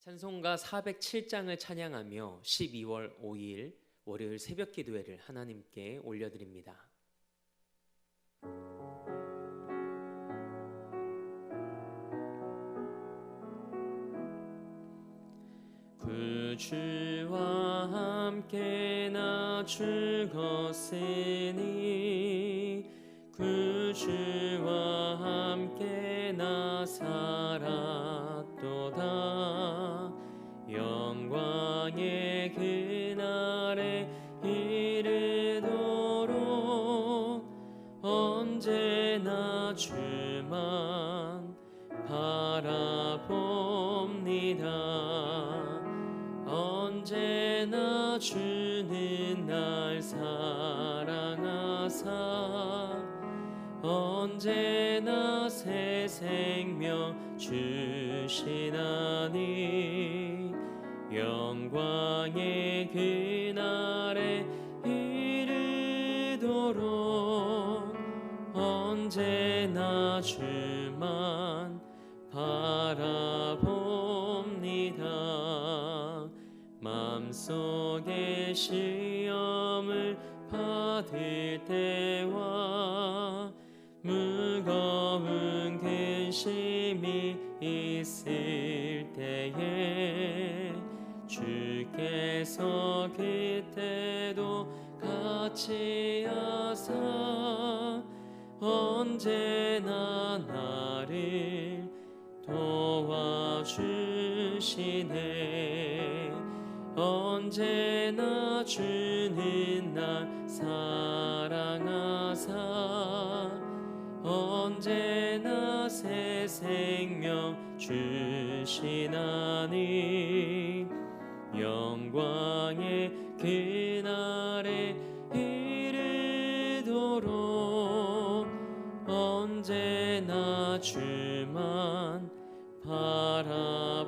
찬송가 407장을 찬양하며 12월 5일 월요일 새벽 기도회를 하나님께 올려드립니다. 구주와 함께 나 죽었으니 구주와 함께 나 살았도다. 영광의 그날에 이르도록 언제나 주만 바라봅니다. 언제나 주는 날 사랑하사 언제나 새 생명 주시나니 영광의 그날에 이르도록 언제나 주만 바라봅니다. 마음속에 시험을 받을 때와 무거운 근심이 있을 때에 주께서 그때도 같이 하사 언제나 나를 도와주시네. 언제나 주는 날 사랑하사 언제나 새 생명 주시나니 영광의 그날에 이르도록 언제나 주만 바라봅니다.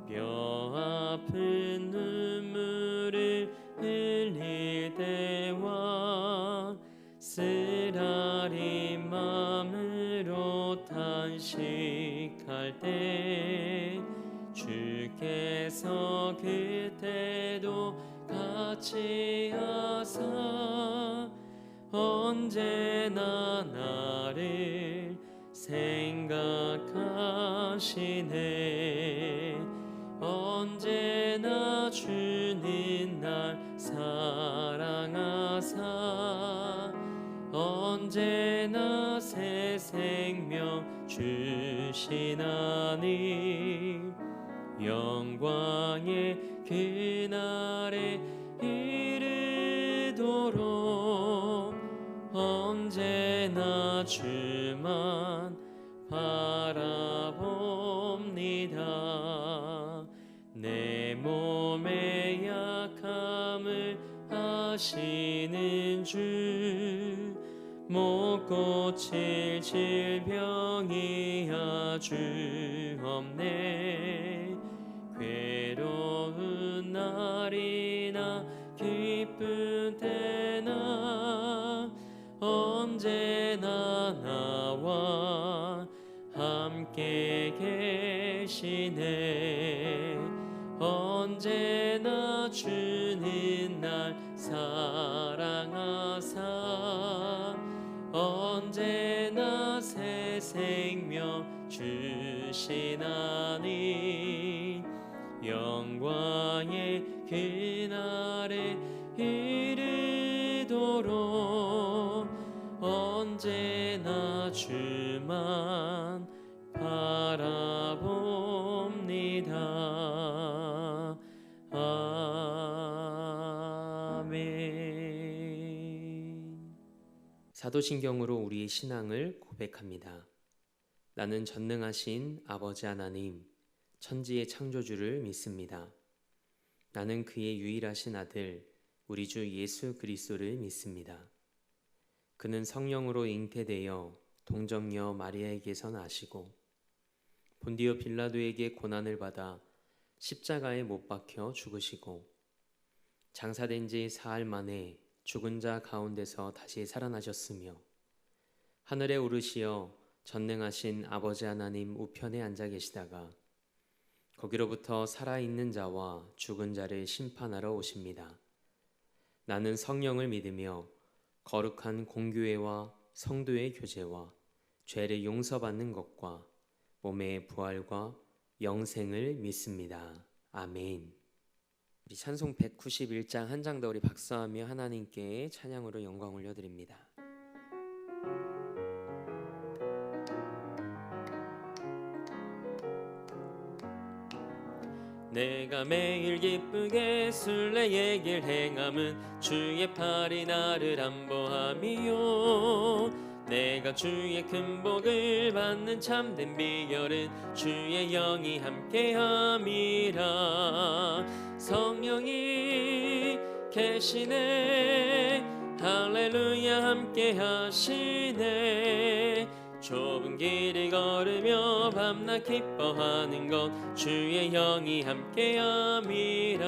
뼈 아픈 눈물을 흘릴 때와 쓰라린 마음으로 탄식할 때 주께서 그때도 같이 하사 언제나 나를 생각하시네. 언제나 주는 날 사랑하사 언제나 새 생명 주시나니 영광의 그날에 이르도록 언제나 주만 바라봅니다. 내 몸의 약함을 아시는 주 못 고칠 질병이 아주 없네. 괴로운 날이나 기쁜 때나 언제나 나와 함께 계시네. 언제나 주는 날 사랑하사 언제나 새 생명 주시나니 영광의 그날에 이르도록 언제나 주만 바라봅니다. 아멘. 사도신경으로 우리의 신앙을 고백합니다. 나는 전능하신 아버지 하나님, 천지의 창조주를 믿습니다. 나는 그의 유일하신 아들, 우리 주 예수 그리스도를 믿습니다. 그는 성령으로 잉태되어 동정녀 마리아에게서 나시고 본디오 빌라도에게 고난을 받아 십자가에 못 박혀 죽으시고 장사된 지 사흘 만에 죽은 자 가운데서 다시 살아나셨으며 하늘에 오르시어 전능하신 아버지 하나님 우편에 앉아 계시다가 거기로부터 살아있는 자와 죽은 자를 심판하러 오십니다. 나는 성령을 믿으며 거룩한 공교회와 성도의 교제와 죄를 용서받는 것과 몸의 부활과 영생을 믿습니다. 아멘. 우리 찬송 191장 한 장 더 우리 박수하며 하나님께 찬양으로 영광 올려드립니다. 내가 매일 기쁘게 순례의 길 행함은 주의 팔이 나를 안보함이요. 내가 주의 큰 복을 받는 참된 비결은 주의 영이 함께함이라. 성령이 계시네 할렐루야 함께하시네. 좁은 길을 걸으며 밤낮 기뻐하는 것 주의 영이 함께함이라.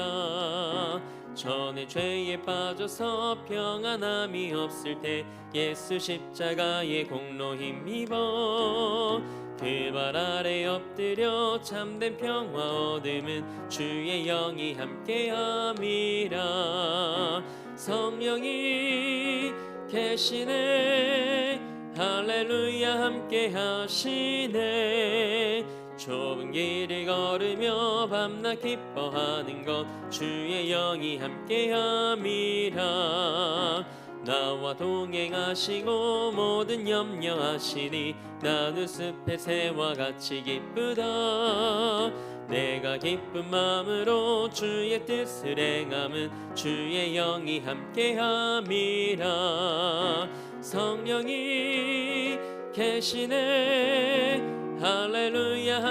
전에 죄에 빠져서 평안함이 없을 때 예수 십자가의 공로 힘입어 그 발 아래 엎드려 참된 평화 얻음은 주의 영이 함께함이라. 성령이 계시네 할렐루야 함께하시네. 좁은 길을 걸으며 밤낮 기뻐하는 것 주의 영이 함께함이라. 나와 동행하시고 모든 염려하시니 나는 숲의 새와 같이 기쁘다. 내가 기쁜 마음으로 주의 뜻을 행함은 주의 영이 함께함이라. 성령이 계시네 할렐루야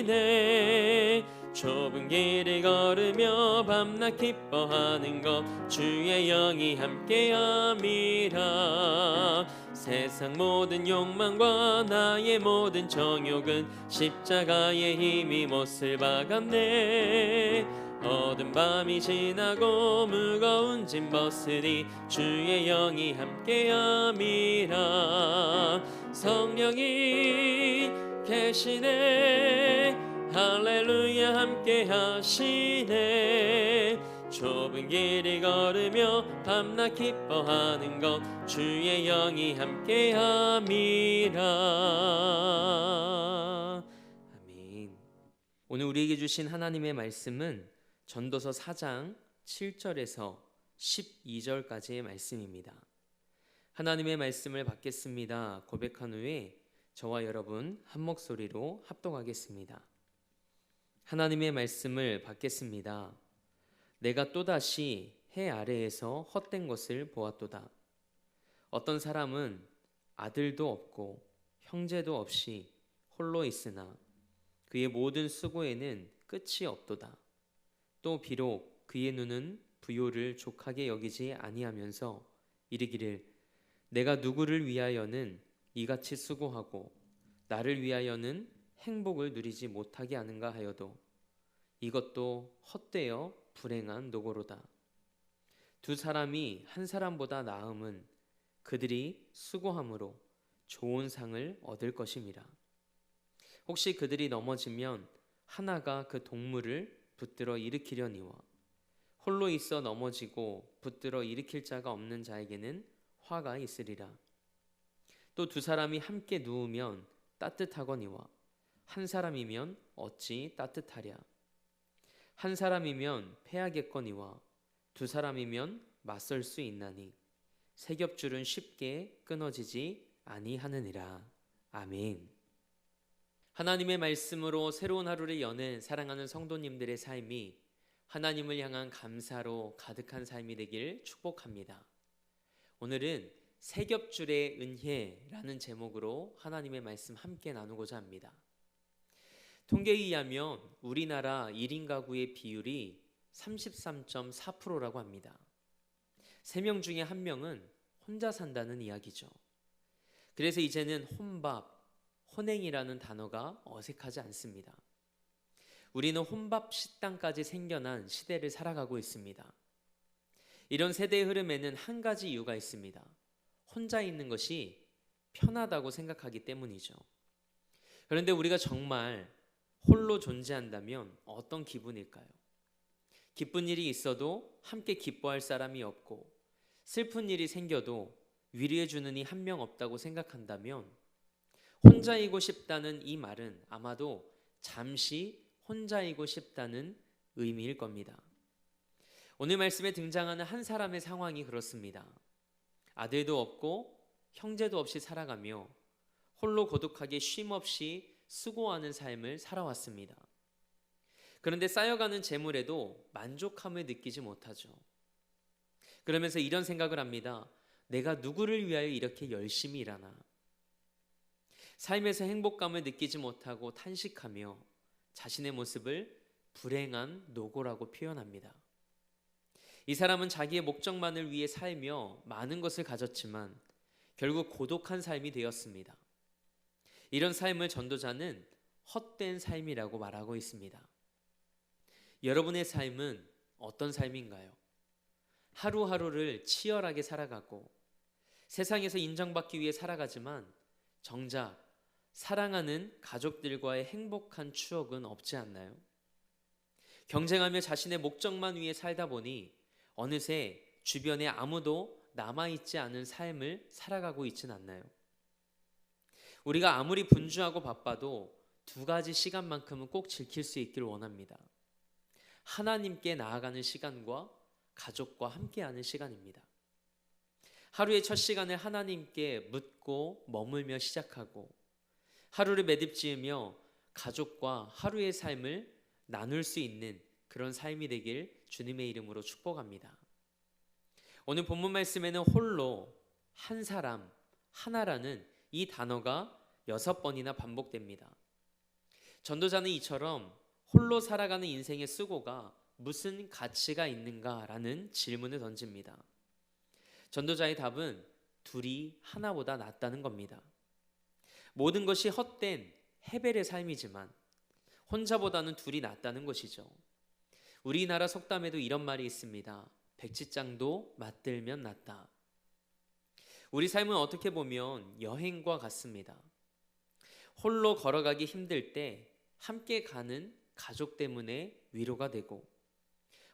함께하시네. 좁은 길을 걸으며 밤낮 기뻐하는 것 주의 영이 함께함이라. 세상 모든 욕망과 나의 모든 정욕은 십자가의 힘이 못을 박았네. 어두운 밤이 지나고 무거운 짐 벗으니 주의 영이 함께함이라. 성령이 계시네 할렐루야 함께하시네. 좁은 길을 걸으며 밤낮 기뻐하는 것 주의 영이 함께함이라. 아멘. 오늘 우리에게 주신 하나님의 말씀은 전도서 4장 7절에서 12절까지의 말씀입니다. 하나님의 말씀을 받겠습니다 고백한 후에 저와 여러분 한 목소리로 합독하겠습니다. 하나님의 말씀을 받겠습니다. 내가 또다시 해 아래에서 헛된 것을 보았도다. 어떤 사람은 아들도 없고 형제도 없이 홀로 있으나 그의 모든 수고에는 끝이 없도다. 또 비록 그의 눈은 부요를 족하게 여기지 아니하면서 이르기를 내가 누구를 위하여는 이같이 수고하고 나를 위하여는 행복을 누리지 못하게 하는가 하여도 이것도 헛되어 불행한 노고로다. 두 사람이 한 사람보다 나음은 그들이 수고함으로 좋은 상을 얻을 것임이라. 혹시 그들이 넘어지면 하나가 그 동물을 붙들어 일으키려니와 홀로 있어 넘어지고 붙들어 일으킬 자가 없는 자에게는 화가 있으리라. 또 두 사람이 함께 누우면 따뜻하거니와 한 사람이면 어찌 따뜻하랴. 한 사람이면 패하겠거니와 두 사람이면 맞설 수 있나니 세 겹줄은 쉽게 끊어지지 아니하느니라. 아멘. 하나님의 말씀으로 새로운 하루를 여는 사랑하는 성도님들의 삶이 하나님을 향한 감사로 가득한 삶이 되길 축복합니다. 오늘은 세 겹줄의 은혜라는 제목으로 하나님의 말씀 함께 나누고자 합니다. 통계에 의하면 우리나라 1인 가구의 비율이 33.4%라고 합니다. 3명 중에 1명은 혼자 산다는 이야기죠. 그래서 이제는 혼밥, 혼행이라는 단어가 어색하지 않습니다. 우리는 혼밥 식당까지 생겨난 시대를 살아가고 있습니다. 이런 세대의 흐름에는 한 가지 이유가 있습니다. 혼자 있는 것이 편하다고 생각하기 때문이죠. 그런데 우리가 정말 홀로 존재한다면 어떤 기분일까요? 기쁜 일이 있어도 함께 기뻐할 사람이 없고, 슬픈 일이 생겨도 위로해 주는 이 한 명 없다고 생각한다면, 혼자이고 싶다는 이 말은 아마도 잠시 혼자이고 싶다는 의미일 겁니다. 오늘 말씀에 등장하는 한 사람의 상황이 그렇습니다. 아들도 없고 형제도 없이 살아가며 홀로 고독하게 쉼없이 수고하는 삶을 살아왔습니다. 그런데 쌓여가는 재물에도 만족함을 느끼지 못하죠. 그러면서 이런 생각을 합니다. 내가 누구를 위하여 이렇게 열심히 일하나? 삶에서 행복감을 느끼지 못하고 탄식하며 자신의 모습을 불행한 노고라고 표현합니다. 이 사람은 자기의 목적만을 위해 살며 많은 것을 가졌지만 결국 고독한 삶이 되었습니다. 이런 삶을 전도자는 헛된 삶이라고 말하고 있습니다. 여러분의 삶은 어떤 삶인가요? 하루하루를 치열하게 살아가고 세상에서 인정받기 위해 살아가지만 정작 사랑하는 가족들과의 행복한 추억은 없지 않나요? 경쟁하며 자신의 목적만 위해 살다 보니 어느새 주변에 아무도 남아있지 않은 삶을 살아가고 있진 않나요? 우리가 아무리 분주하고 바빠도 두 가지 시간만큼은 꼭 지킬 수 있길 원합니다. 하나님께 나아가는 시간과 가족과 함께하는 시간입니다. 하루의 첫 시간을 하나님께 묻고 머물며 시작하고 하루를 매듭지으며 가족과 하루의 삶을 나눌 수 있는 그런 삶이 되길 주님의 이름으로 축복합니다. 오늘 본문 말씀에는 홀로, 한 사람, 하나라는 이 단어가 6번이나 반복됩니다. 전도자는 이처럼 홀로 살아가는 인생의 수고가 무슨 가치가 있는가라는 질문을 던집니다. 전도자의 답은 둘이 하나보다 낫다는 겁니다. 모든 것이 헛된 헤벨의 삶이지만 혼자보다는 둘이 낫다는 것이죠. 우리나라 속담에도 이런 말이 있습니다. 백지장도 맞들면 낫다. 우리 삶은 어떻게 보면 여행과 같습니다. 홀로 걸어가기 힘들 때 함께 가는 가족 때문에 위로가 되고,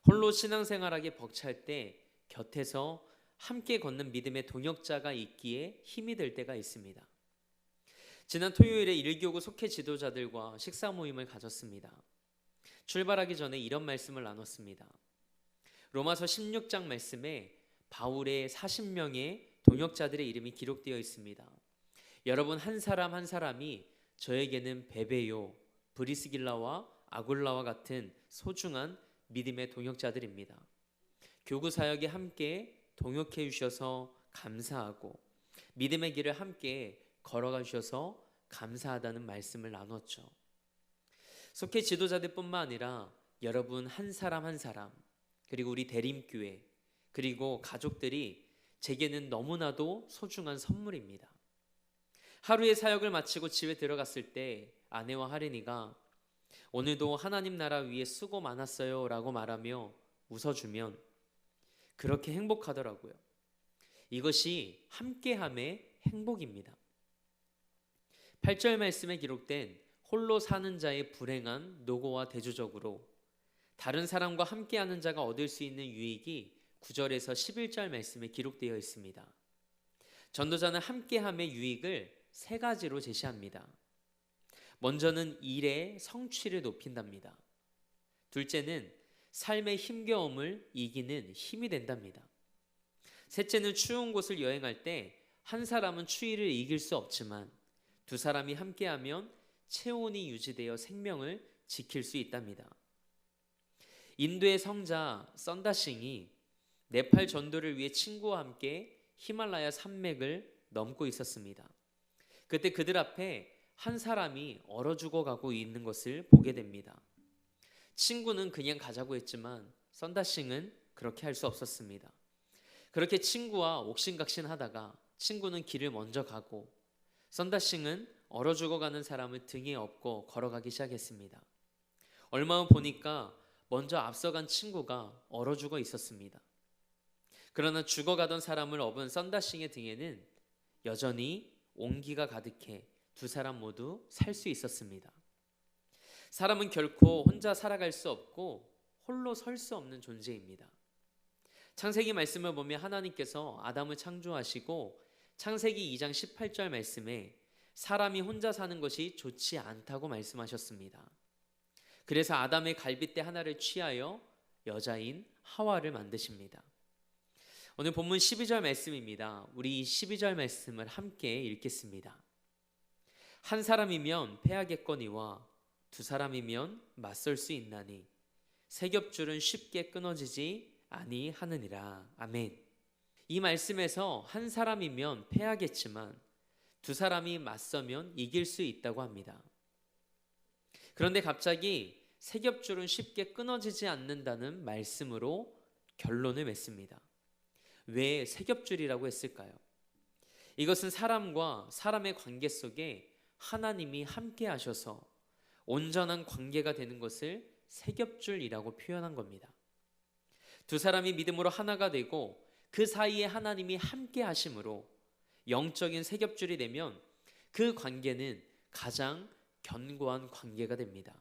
홀로 신앙생활하기 벅찰 때 곁에서 함께 걷는 믿음의 동역자가 있기에 힘이 될 때가 있습니다. 지난 토요일에 일교구 속회 지도자들과 식사 모임을 가졌습니다. 출발하기 전에 이런 말씀을 나눴습니다. 로마서 16장 말씀에 바울의 40명의 동역자들의 이름이 기록되어 있습니다. 여러분 한 사람 한 사람이 저에게는 베베요, 브리스길라와 아굴라와 같은 소중한 믿음의 동역자들입니다. 교구 사역에 함께 동역해 주셔서 감사하고 믿음의 길을 함께 걸어가 주셔서 감사하다는 말씀을 나눴죠. 속회 지도자들뿐만 아니라 여러분 한 사람 한 사람, 그리고 우리 대림교회, 그리고 가족들이 제게는 너무나도 소중한 선물입니다. 하루의 사역을 마치고 집에 들어갔을 때 아내와 하린이가 오늘도 하나님 나라 위에 수고 많았어요 라고 말하며 웃어주면 그렇게 행복하더라고요. 이것이 함께함의 행복입니다. 8절 말씀에 기록된 홀로 사는 자의 불행한 노고와 대조적으로 다른 사람과 함께하는 자가 얻을 수 있는 유익이 9절에서 11절 말씀에 기록되어 있습니다. 전도자는 함께함의 유익을 3가지로 제시합니다. 먼저는 일의 성취를 높인답니다. 둘째는 삶의 힘겨움을 이기는 힘이 된답니다. 셋째는 추운 곳을 여행할 때 한 사람은 추위를 이길 수 없지만 두 사람이 함께하면 체온이 유지되어 생명을 지킬 수 있답니다. 인도의 성자 썬다싱이 네팔 전도를 위해 친구와 함께 히말라야 산맥을 넘고 있었습니다. 그때 그들 앞에 한 사람이 얼어 죽어가고 있는 것을 보게 됩니다. 친구는 그냥 가자고 했지만 썬다싱은 그렇게 할 수 없었습니다. 그렇게 친구와 옥신각신하다가 친구는 길을 먼저 가고 썬다싱은 얼어 죽어가는 사람을 등에 업고 걸어가기 시작했습니다. 얼마 후 보니까 먼저 앞서간 친구가 얼어 죽어 있었습니다. 그러나 죽어가던 사람을 업은 썬다싱의 등에는 여전히 온기가 가득해 두 사람 모두 살 수 있었습니다. 사람은 결코 혼자 살아갈 수 없고 홀로 설 수 없는 존재입니다. 창세기 말씀을 보면 하나님께서 아담을 창조하시고 창세기 2장 18절 말씀에 사람이 혼자 사는 것이 좋지 않다고 말씀하셨습니다. 그래서 아담의 갈빗대 하나를 취하여 여자인 하와를 만드십니다. 오늘 본문 12절 말씀입니다. 우리 이 12절 말씀을 함께 읽겠습니다. 한 사람이면 패하겠거니와 두 사람이면 맞설 수 있나니 세 겹줄은 쉽게 끊어지지 아니하느니라. 아멘. 이 말씀에서 한 사람이면 패하겠지만 두 사람이 맞서면 이길 수 있다고 합니다. 그런데 갑자기 세 겹줄은 쉽게 끊어지지 않는다는 말씀으로 결론을 맺습니다. 왜 세 겹줄이라고 했을까요? 이것은 사람과 사람의 관계 속에 하나님이 함께 하셔서 온전한 관계가 되는 것을 세 겹줄이라고 표현한 겁니다. 두 사람이 믿음으로 하나가 되고 그 사이에 하나님이 함께 하심으로 영적인 세 겹줄이 되면 그 관계는 가장 견고한 관계가 됩니다.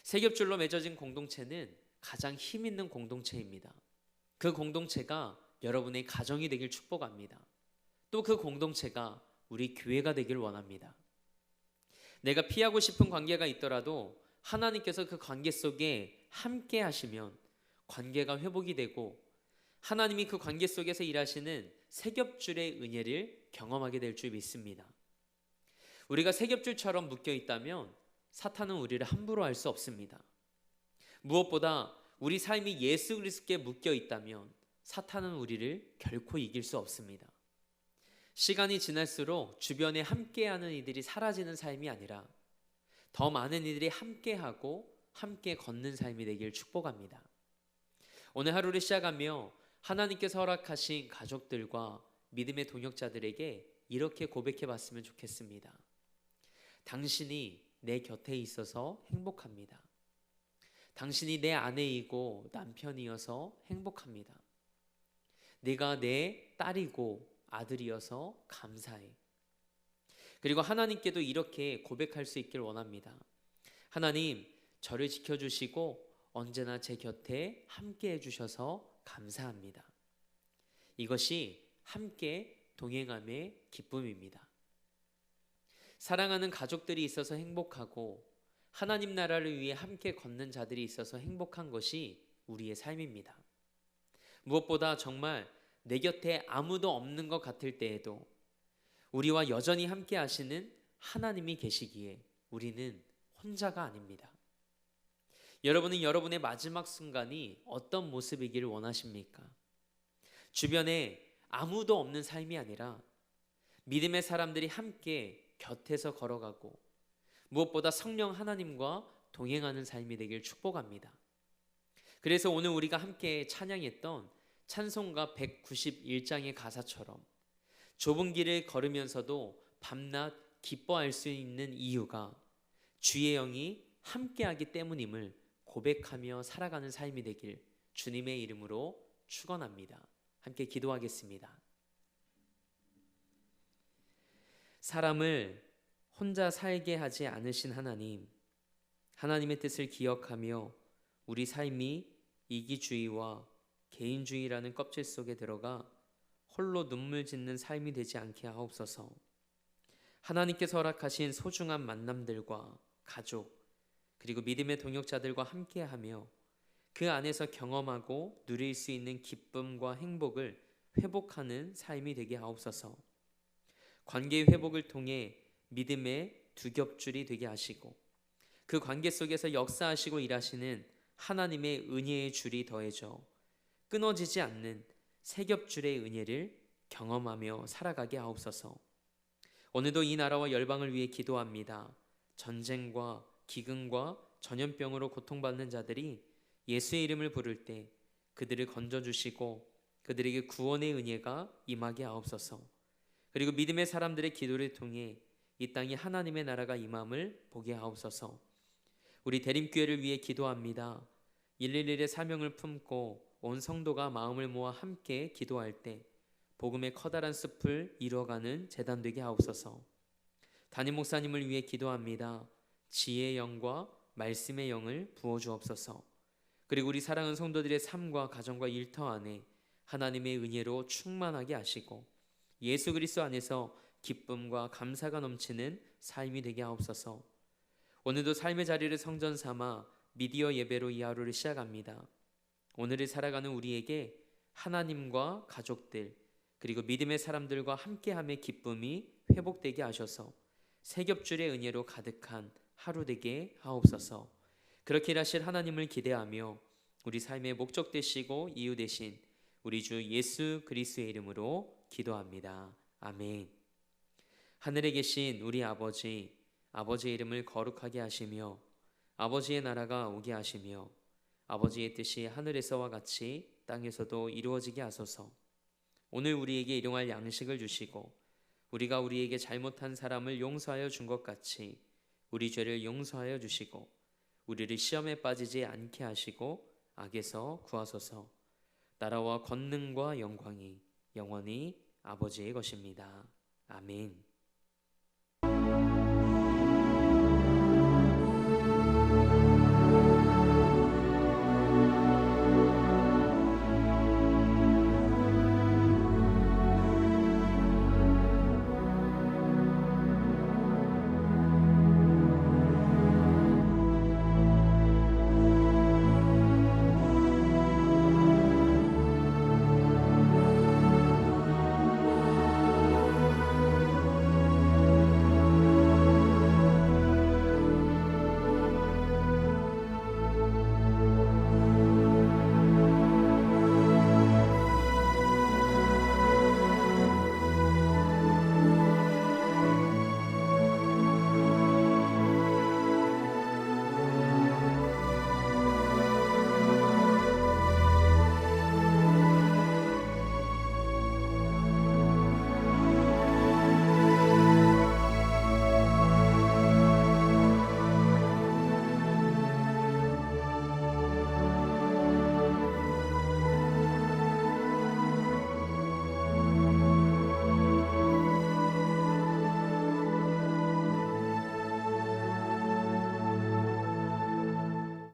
세 겹줄로 맺어진 공동체는 가장 힘 있는 공동체입니다. 그 공동체가 여러분의 가정이 되길 축복합니다. 또 그 공동체가 우리 교회가 되길 원합니다. 내가 피하고 싶은 관계가 있더라도 하나님께서 그 관계 속에 함께 하시면 관계가 회복이 되고 하나님이 그 관계 속에서 일하시는 세 겹줄의 은혜를 경험하게 될 줄 믿습니다. 우리가 세 겹줄처럼 묶여 있다면 사탄은 우리를 함부로 할 수 없습니다. 무엇보다 우리 삶이 예수 그리스도께 묶여 있다면 사탄은 우리를 결코 이길 수 없습니다. 시간이 지날수록 주변에 함께하는 이들이 사라지는 삶이 아니라 더 많은 이들이 함께하고 함께 걷는 삶이 되길 축복합니다. 오늘 하루를 시작하며 하나님께서 허락하신 가족들과 믿음의 동역자들에게 이렇게 고백해 봤으면 좋겠습니다. 당신이 내 곁에 있어서 행복합니다. 당신이 내 아내이고 남편이어서 행복합니다. 네가 내 딸이고 아들이어서 감사해. 그리고 하나님께도 이렇게 고백할 수 있길 원합니다. 하나님, 저를 지켜주시고 언제나 제 곁에 함께 해주셔서 감사합니다. 이것이 함께 동행함의 기쁨입니다. 사랑하는 가족들이 있어서 행복하고 하나님 나라를 위해 함께 걷는 자들이 있어서 행복한 것이 우리의 삶입니다. 무엇보다 정말 내 곁에 아무도 없는 것 같을 때에도 우리와 여전히 함께 하시는 하나님이 계시기에 우리는 혼자가 아닙니다. 여러분은 여러분의 마지막 순간이 어떤 모습이기를 원하십니까? 주변에 아무도 없는 삶이 아니라 믿음의 사람들이 함께 곁에서 걸어가고 무엇보다 성령 하나님과 동행하는 삶이 되길 축복합니다. 그래서 오늘 우리가 함께 찬양했던 찬송가 191장의 가사처럼 좁은 길을 걸으면서도 밤낮 기뻐할 수 있는 이유가 주의 영이 함께하기 때문임을 고백하며 살아가는 삶이 되길 주님의 이름으로 축원합니다. 함께 기도하겠습니다. 사람을 혼자 살게 하지 않으신 하나님, 하나님의 뜻을 기억하며 우리 삶이 이기주의와 개인주의라는 껍질 속에 들어가 홀로 눈물 짓는 삶이 되지 않게 하옵소서. 하나님께서 허락하신 소중한 만남들과 가족 그리고 믿음의 동역자들과 함께하며 그 안에서 경험하고 누릴 수 있는 기쁨과 행복을 회복하는 삶이 되게 하옵소서. 관계의 회복을 통해 믿음의 두 겹줄이 되게 하시고 그 관계 속에서 역사하시고 일하시는 하나님의 은혜의 줄이 더해져 끊어지지 않는 세 겹줄의 은혜를 경험하며 살아가게 하옵소서. 오늘도 이 나라와 열방을 위해 기도합니다. 전쟁과 기근과 전염병으로 고통받는 자들이 예수의 이름을 부를 때 그들을 건져주시고 그들에게 구원의 은혜가 임하게 하옵소서. 그리고 믿음의 사람들의 기도를 통해 이 땅에 하나님의 나라가 임함을 보게 하옵소서. 우리 대림교회를 위해 기도합니다. 111의 사명을 품고 온 성도가 마음을 모아 함께 기도할 때 복음의 커다란 숲을 이뤄가는 재단 되게 하옵소서. 담임 목사님을 위해 기도합니다. 지혜의 영과 말씀의 영을 부어주옵소서. 그리고 우리 사랑하는 성도들의 삶과 가정과 일터 안에 하나님의 은혜로 충만하게 하시고 예수 그리스도 안에서 기쁨과 감사가 넘치는 삶이 되게 하옵소서. 오늘도 삶의 자리를 성전 삼아 미디어 예배로 이 하루를 시작합니다. 오늘을 살아가는 우리에게 하나님과 가족들 그리고 믿음의 사람들과 함께함의 기쁨이 회복되게 하셔서 세겹줄의 은혜로 가득한 하루 되게 하옵소서. 그렇게 일하실 하나님을 기대하며 우리 삶의 목적 되시고 이유 되신 우리 주 예수 그리스도의 이름으로 기도합니다. 아멘. 하늘에 계신 우리 아버지의 이름을 거룩하게 하시며 아버지의 나라가 오게 하시며 아버지의 뜻이 하늘에서와 같이 땅에서도 이루어지게 하소서. 오늘 우리에게 일용할 양식을 주시고 우리가 우리에게 잘못한 사람을 용서하여 준 것 같이 우리 죄를 용서하여 주시고 우리를 시험에 빠지지 않게 하시고 악에서 구하소서. 나라와 권능과 영광이 영원히 아버지의 것입니다. 아멘.